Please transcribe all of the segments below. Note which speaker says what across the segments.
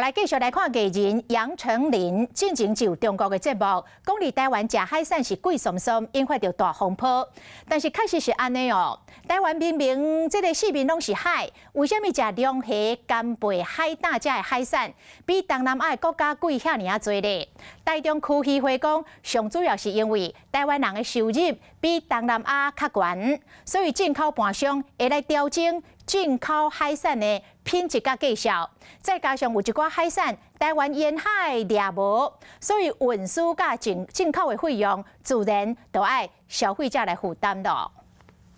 Speaker 1: 来继续来看艺人杨丞琳进前就中国的节目，讲伫台湾食海产是贵松松，引发着大风波。但是确实是安尼哦，台湾明明这个四面拢是海，为什么食龙虾、干贝、海胆这的海产比东南亚的国家贵遐尔啊多呢？台中区议会讲，上主要是因为台湾人的收入比东南亚较悬，所以进口盘商会来调整进口海产的品质甲价效。再加上有一寡海产台湾沿海掠无，所以运输甲进口的费用自然就要消费者来负担咯。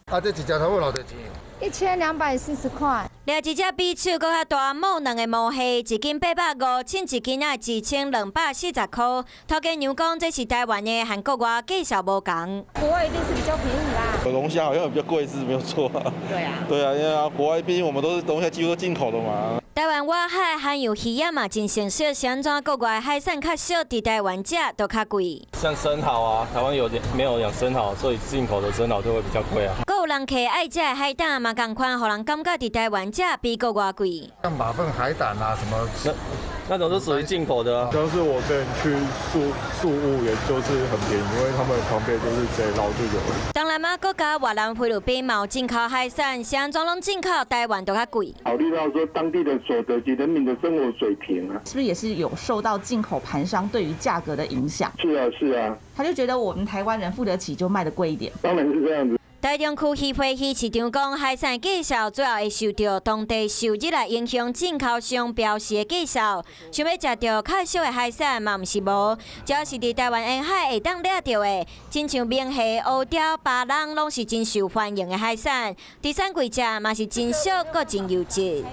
Speaker 2: 啊，这一只差不多偌多钱
Speaker 3: ？1240块。掠一只比手搁较大毛两个毛蟹，一斤850，称一斤啊2240块。头家娘讲，这是台湾的，和国外价小无同。
Speaker 4: 国外一定是比较便宜啦。
Speaker 5: 龙虾好像比较贵，是没有错啊。
Speaker 4: 对啊。
Speaker 5: 对啊，因为国外毕竟我们都是龙虾几乎都进口的嘛。
Speaker 3: 台湾外海含有鱼啊嘛真成熟，是安怎国外海产较少，伫台湾食都较贵。
Speaker 6: 像生蚝啊，台湾没有养生蚝，所以进口的生蚝就会比较贵啊。
Speaker 3: 有人客爱食的海胆嘛，同款，互人感觉伫台湾食比国外贵。
Speaker 2: 像马粪海胆啊，什么
Speaker 6: 那种是属于进口的啊。
Speaker 7: 像是我之前去宿务，也就是很便宜，因为他们旁边就是直接捞就有了。
Speaker 3: 东南亚国家越南、菲律宾嘛有进口海产，是安怎拢进口台湾都较贵。
Speaker 8: 考虑到说当地的所得及人民的生活水平啊，
Speaker 4: 是不是也是有受到进口盘商对于价格的影响？
Speaker 8: 是啊，是啊。
Speaker 4: 他就觉得我们台湾人付得起，就卖得贵一点。
Speaker 8: 当然是这样子。
Speaker 3: 台中区议会市市长讲，海产价效主要会受到当地收入来影响，进口商标示的价效。想要食到较俗的海产嘛，毋是无，只要是伫台湾沿海会当掠到的，亲像明虾、乌鲷、巴郎，拢是真受欢迎的海产。第三季食嘛是真俗，阁真优质。